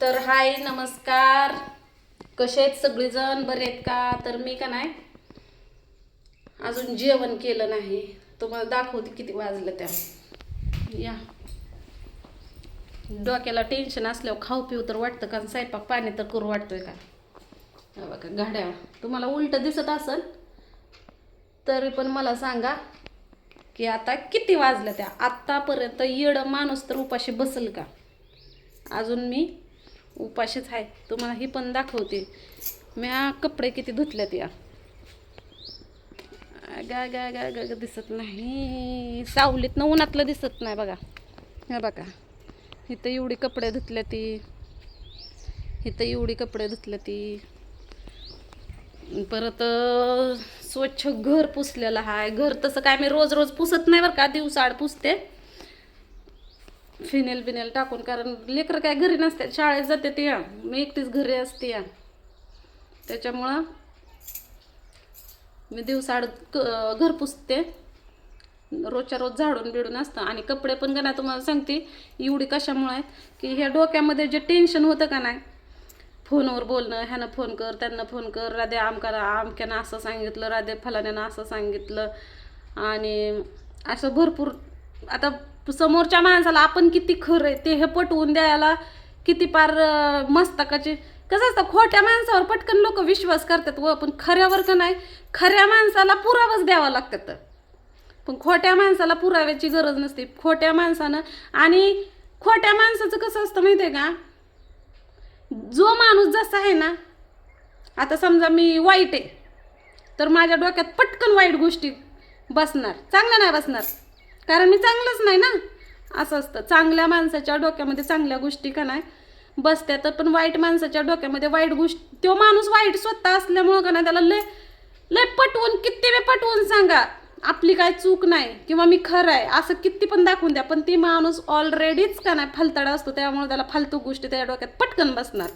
तर हाय नमस्कार. कसे आहेत सगळेजण? बरे आहेत का? तर मी का नाही अजून जेवण केलं नाही. तुम्हाला दाखवते किती वाजलं त्या. या डोक्याला टेन्शन असल्यावर खाऊ पिऊ तर वाटतं का? स्वयंपाक पाणी तर करू वाटतोय का? हा बघा घड्याळ तुम्हाला उलट दिसत असेल तरी पण मला सांगा की आता किती वाजल्या त्या. आत्तापर्यंत येड माणूस तर उपाशी बसल का? अजून मी उपाशीच आहे. तुम्हाला ही पण दाखवते. म्या कपडे किती धुतल्यात या. गा गा गा गा दिसत नाही, सावलीतनं उन्हातलं दिसत नाही बघा. हे बघा इथं एवढी कपडे धुतल्या ती, इथं एवढी कपडे धुतल्या ती. परत स्वच्छ घर पुसलेलं आहे. घर तसं काय मी रोज रोज पुसत नाही बरं का, दिवसाआड पुसते फिनेल बिनेल टाकून, कारण लेकरं काय घरी नसतात, शाळेत जाते ते. मी एकटीच घरी असते या, त्याच्यामुळं मी दिवसाआड घर पुसते. रोजच्या रोज झाडून बिडून असतं. आणि कपडे पण का नाही तुम्हाला सांगते एवढी कशामुळे की ह्या डोक्यामध्ये जे टेन्शन होतं का नाही, फोनवर बोलणं, ह्यानं फोन कर त्यांना फोन कर, राधे आमक्यानं असं सांगितलं, राधे फलाण्यानं असं सांगितलं, आणि असं भरपूर. आता समोरच्या माणसाला आपण किती खरं आहे ते हे पटवून द्यायला किती पार मस्तकाचे. कसं असतं, खोट्या माणसावर पटकन लोक विश्वास करतात व, पण खऱ्यावर का नाही, खऱ्या माणसाला पुरावाच द्यावा लागतात. पण खोट्या माणसाला पुराव्याची गरज नसते. खोट्या माणसानं, आणि खोट्या माणसाचं कसं असतं माहिती आहे का, जो माणूस जसा आहे ना, आता समजा मी वाईट आहे तर माझ्या डोक्यात पटकन वाईट गोष्टी बसणार, चांगल्या नाही बसणार, कारण मी चांगलंच नाही ना. असं असतं. चांगल्या माणसाच्या डोक्यामध्ये चांगल्या गोष्टी का नाही बसत्यात, पण वाईट माणसाच्या डोक्यामध्ये वाईट गोष्टी. तो माणूस वाईट स्वतः असल्यामुळं का नाही त्याला लय लय पटवून, किती वेळ पटवून सांगा आपली काय चूक नाही किंवा मी खरं आहे असं किती पण दाखवून द्या, पण ती माणूस ऑलरेडीच का नाही फालतडा असतो, त्यामुळे त्याला फालतू गोष्टी त्याच्या डोक्यात पटकन बसणार.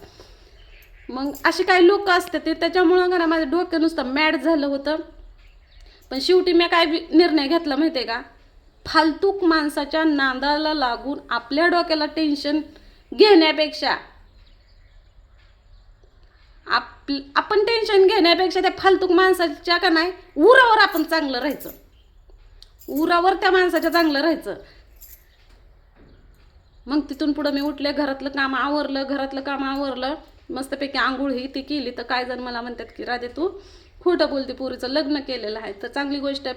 मग असे काही लोक असतात ते, त्याच्यामुळं का ना माझं डोकं नुसतं मॅड झालं होतं. पण शेवटी मी काय निर्णय घेतला माहिती आहे का, फालतूक माणसाच्या नादाला लागून आपल्या डोक्याला टेन्शन घेण्यापेक्षा, आपण टेन्शन घेण्यापेक्षा त्या फालतूक माणसाच्या का नाही उरावर आपण चांगलं राहायचं, उरावर त्या माणसाच्या चांगलं राहायचं. मग तिथून पुढं मी उठले, घरातलं काम आवरलं, मस्तपैकी आंघोळ ही ती केली. तर काय जण मला म्हणतात की राधे तू खोटं बोलते, पोरीचं लग्न केलेलं आहे. तर चांगली गोष्ट आहे.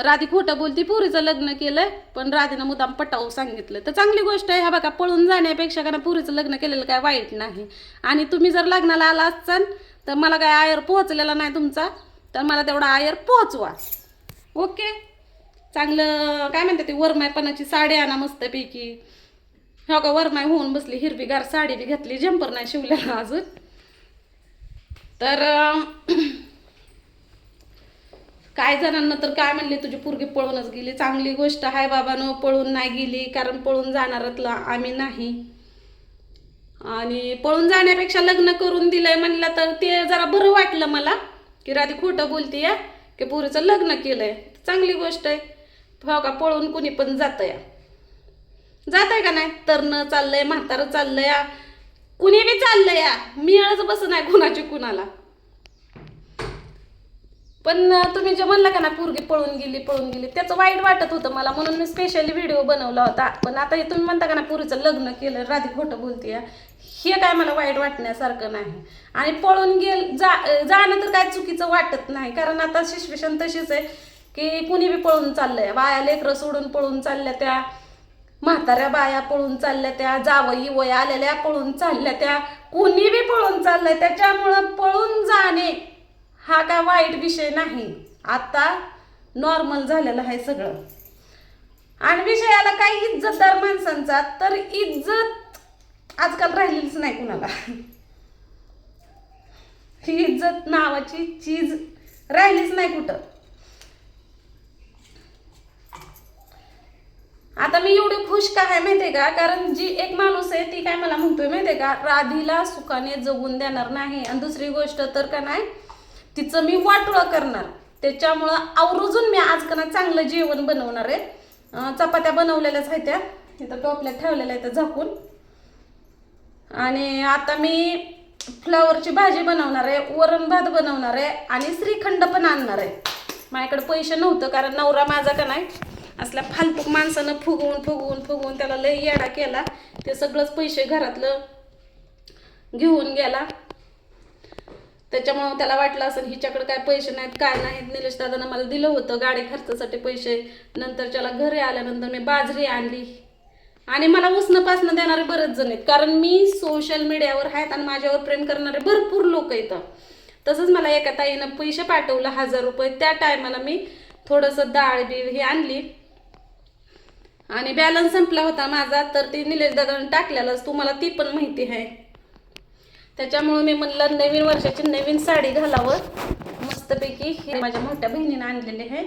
राधी खोटं बोलती, पोरीचं लग्न केलंय, पण राधीनं मुद्दाम पटावू सांगितलं, तर चांगली गोष्ट आहे. ह्या बघा, पळून जाण्यापेक्षा का ना पोरीचं लग्न केलेलं काय वाईट नाही. आणि तुम्ही जर लग्नाला आला असाल तर मला काय आयर पोहोचलेला नाही तुमचा, तर मला तेवढा आयर पोहोचवा. ओके, चांगलं काय म्हणते ते, वरमायपणाची साडी आणा मस्तपैकी. हो का, वरमाय होऊन बसली, हिरवीगार साडी बी घेतली, जम्पर नाही शिवलेला अजून. तर काय जणांना तर काय म्हणले, तुझी पोरगी पळूनच गेली. चांगली गोष्ट आहे बाबानो, पळून नाही गेली, कारण पळून जाणारातला आम्ही नाही. आणि पळून जाण्यापेक्षा लग्न करून दिलंय म्हणलं तर ते जरा बरं वाटलं मला, की राधी खोटं बोलते या की पोरीचं लग्न केलंय. चांगली गोष्ट आहे. हो का, पळून कुणी पण जात आहे का नाही, तरणं चाललंय, म्हातारं चाललंय, कुणी बी चाललंय या, मिळच बस नाही कुणाची कुणाला. पण तुम्ही जे म्हणलं का ना पोरगी पळून गेली, त्याचं वाईट वाटत होतं मला, म्हणून मी स्पेशली व्हिडिओ बनवला होता. पण आता हे तुम्ही म्हणता का ना पोरीचं लग्न केलं, राधी खोटं बोलते, हे काय मला वाईट वाटण्यासारखं नाही. आणि पळून जाणं तर काय चुकीचं वाटत नाही, कारण आता सिच्युएशन तशीच आहे की कुणी बी पळून चाललंय. बाया लेकरं सोडून पळून चालल्या त्या, म्हाताऱ्या बाया पळून चालल्या त्या, जावई वय आलेल्या पळून चालल्या त्या, कुणी बी पळून चाललंय. त्याच्यामुळं पळून जाणे हा काय वाईट विषय नाही, आता नॉर्मल झालेलं आहे सगळं. आणि विषयाला काही इज्जतदार माणसांचा तर इज्जत आजकाल राहिलीच नाही कुणाला. ही इज्जत नावाची चीज राहिलीच नाही कुठं. आता मी एवढी खुश का आहे माहितीये का, कारण जी एक माणूस आहे ती काय मला म्हणतोय माहितीये का, राधीला सुखाने जगून देणार नाही, आणि दुसरी गोष्ट तर का नाही तिचं मी वाटोळं करणार. त्याच्यामुळं आवर्जून मी आज का चांगलं जेवण बनवणार आहे. चपात्या बनवलेल्याच आहेत त्या, इथं टोपल्यात ठेवलेलं आहे तर झाकून. आणि आता मी फ्लावरची भाजी बनवणार आहे, वरण भात बनवणार आहे आणि श्रीखंड पण आणणार आहे. माझ्याकडे पैसे नव्हतं कारण नवरा माझा का नाही असल्या फालतूक माणसानं फुगवून त्याला लय येडा केला. ते सगळंच पैसे घरातलं घेऊन गेला. त्याच्यामुळं त्याला वाटलं असं हिच्याकडे काय पैसे नाहीत काय नाहीत. निलेश दादानं मला दिलं होतं गाडी खर्चासाठी पैसे. नंतर त्याला घरी आल्यानंतर मी बाजरी आणली. आणि मला उसणं पासणं देणारे बरेच जण आहेत कारण मी सोशल मीडियावर आहेत आणि माझ्यावर प्रेम करणारे भरपूर लोक येतं. तसंच मला एका ताईनं पैसे पाठवलं 1000 रुपये. त्या टायमाला मी थोडंसं डाळ बीळ ही आणली आणि बॅलन्स संपला होता माझा. तर ती निलेश दादानं टाकलेलंच, तुम्हाला ती पण माहिती आहे. त्याच्यामुळे मी म्हणलं नवीन वर्षाची नवीन साडी घालावं मस्तपैकी. हे माझ्या मोठ्या बहिणीनं आणलेली आहे.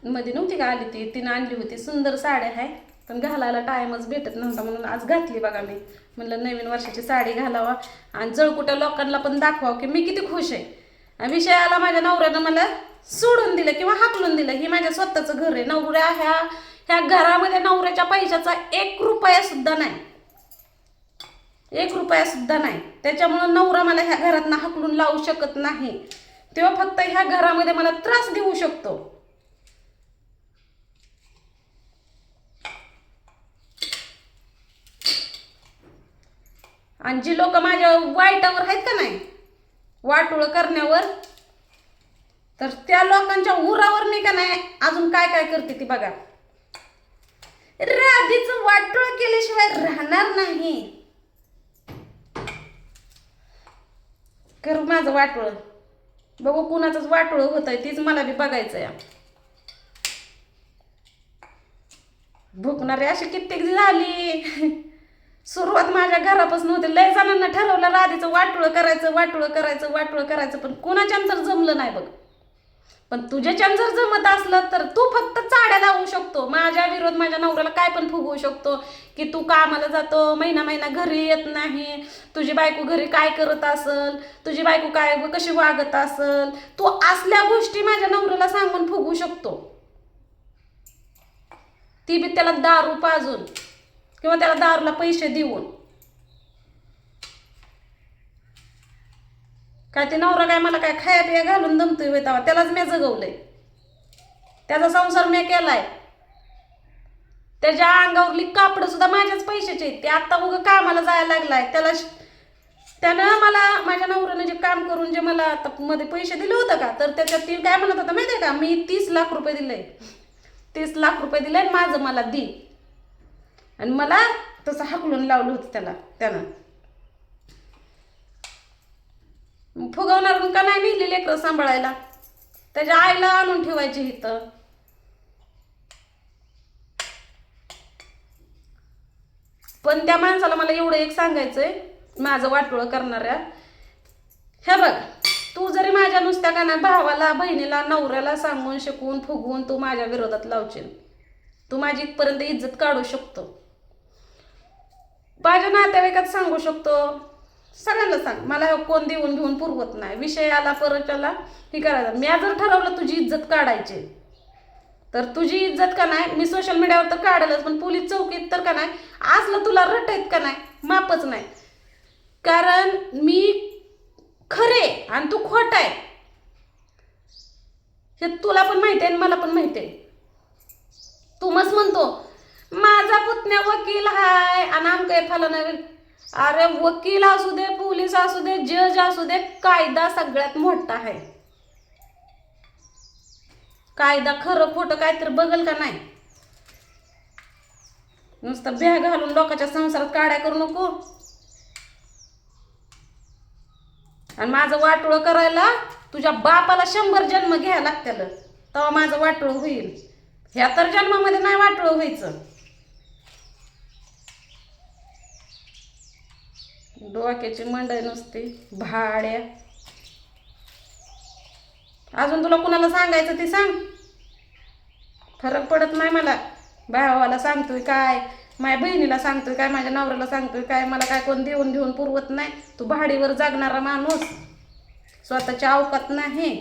मध्ये नव्हती का आली ती, तिनं आणली होती. सुंदर साड्या आहे पण घालायला टाइमच भेटत नव्हता म्हणून आज घातली बघा. मी म्हणलं नवीन वर्षाची साडी घालावा आणि जळकुट्या लोकांना पण दाखवावं की मी किती खुश आहे. आणि विषयाला माझ्या नवऱ्यानं मला सोडून दिलं किंवा हाकलून दिलं. ही माझ्या स्वतःचं घर आहे. नवऱ्या ह्या घरामध्ये नवऱ्याच्या पैशाचा 1 रुपया सुद्धा नाही, 1 रुपया सुद्धा नाही. त्याच्यामुळं नवरा मला ह्या घरातनं हाकलून लावू शकत नाही. तेव्हा फक्त ह्या घरामध्ये मला त्रास देऊ शकतो. आणि जी लोक माझ्या वाईटावर आहेत का नाही, वाटोळ करण्यावर, तर त्या लोकांच्या उरावर मी का नाही अजून काय काय करते ती बघा. राधीचं वाटोळ केल्याशिवाय राहणार नाही. कर माझं वाटोळ, बघू कुणाचंच वाटोळ होत आहे तीच मला बी बघायचं या. भुकणारे अशी कित्येक झाली. सुरुवात माझ्या घरापासून होते. लय जणांना ठरवलं राधीचं वाटोळ करायचं पण कुणाच्यान जर जमलं नाही बघ. पण तुझ्याच्यान जर जमत असलं तर तू फक्त चाड्या लावू शकतो. माझ्या विरोध माझ्या नवऱ्याला काय पण फुगवू शकतो की तू कामाला जातो, महिना घरी येत नाही, तुझी बायको घरी काय करत असल, तुझी बायको काय कशी वागत असल, तू असल्या गोष्टी माझ्या नवऱ्याला सांगून फुगवू शकतो. ती बी त्याला दारू पाजून किंवा त्याला दारूला पैसे देऊन. काय ते नवरा काय मला काय खाया पिया घालून दमतोय तेव्हा त्यालाच मी जगवलंय. त्याचा संसार मी केलाय. त्याच्या अंगावरली कापड सुद्धा माझ्याच पैशाचे आहेत. ते आता उगं कामाला जायला लागलाय. त्यानं मला माझ्या नवऱ्यानं जे काम करून जे मला आता मध्ये पैसे दिले होते का, तर त्याच्यात ती काय म्हणत होता माहितीये का, मी 30 लाख रुपये दिले, 30 लाख रुपये दिले माझं मला दी. आणि मला तसं हाकलून लावलं होतं त्यानं. फुगवणार का नाही नेली लेकरं सांभाळायला, त्याच्या आईला आणून ठेवायची इथं. पण त्या माणसाला मला एवढं एक सांगायचंय माझं वाटोळ करणाऱ्या, हे बघ तू जरी माझ्या नुसत्या का नाही भावाला बहिणीला नवऱ्याला सांगून शिकवून फुगवून तू माझ्या विरोधात लावशील, तू माझी इथपर्यंत इज्जत काढू शकतो, माझ्या नातेवाईकात सांगू शकतो, सगळ्यांना सांग. मला कोण देऊन घेऊन पुरवत नाही. विषय आला परत त्याला हे करायचं. मी जर ठरवलं तुझी इज्जत काढायची तर तुझी इज्जत का नाही मी सोशल मीडियावर तर काढलच, पण पोलीस चौकीत तर का नाही असलं तुला रट आहेत का नाही मापच नाही. कारण मी खरे आणि तू खोट आहे हे तुला पण माहिती आहे आणि मला पण माहिती आहे. तू मस्त म्हणतो माझा पुतण्या वकील हाय आणि आमकं फलाना. अरे वकील असू दे, पोलीस असू दे, जज असू दे, कायदा सगळ्यात मोठा आहे. कायदा खरं खोटं काय तर बघल का नाही. नुसतं भ्या घालून लोकांच्या संसारात काड्या करू नको. आणि माझं वाटोळ करायला तुझ्या बापाला 100 जन्म घ्यायला लागतील तेव्हा माझं वाटोळ होईल. ह्या तर जन्मामध्ये नाही वाटोळ व्हायचं. डोक्याची मंडई नुसती भाड्या. अजून तुला कुणाला सांगायचं ते सांग. फरक पडत नाही मला. भावाला सांगतोय काय, माझ्या बहिणीला सांगतोय काय, माझ्या नवऱ्याला सांगतोय काय, मला काय कोण देऊन घेऊन पुरवत नाही. तू भाडीवर जगणारा माणूस, स्वतःच्या अवकात नाही.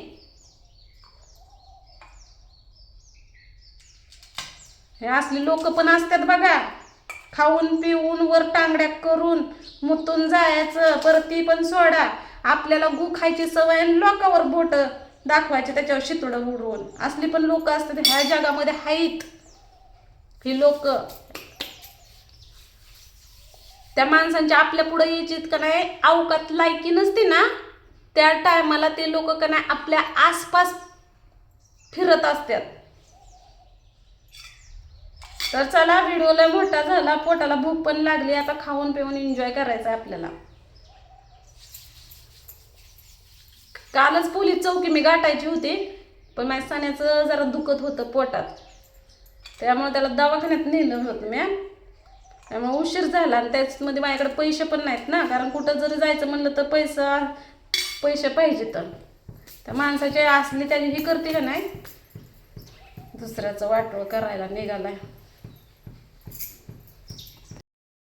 हे असली लोक पण असतात बघा, खाऊन पिऊन वर टांगड्या करून मुतून जायचं, परत ती पण सोडा. आपल्याला गु खायची सवय आणि लोकांवर बोट दाखवायचे त्याच्यावर शितोडं उडवून. असली पण लोक असतात ह्या जगामध्ये आहेत. ही लोक त्या माणसांच्या आपल्या पुढे यायची का नाही अवकात लायकी नसते ना, त्या टायमाला ते लोक का नाही आपल्या आसपास फिरत असतात. तर चला, व्हिडिओला मोठा झाला, पोटाला भूक पण लागली, आता खाऊन पिऊन एन्जॉय करायचा आहे आपल्याला. कालच पोलीस चौकी मी गाठायची होती, पण माझ्या सण्याचं जरा दुखत होतं पोटात, त्यामुळे त्याला दवाखान्यात नेलं होतं मी. त्यामुळे उशीर झाला आणि त्याच्यामध्ये माझ्याकडे पैसे पण नाहीत ना, कारण कुठं जरी जायचं म्हणलं तर पैसे पाहिजे. तर त्या माणसाची असली त्याची ही करते का नाही, दुसऱ्याचं वाटोळ करायला निघालाय.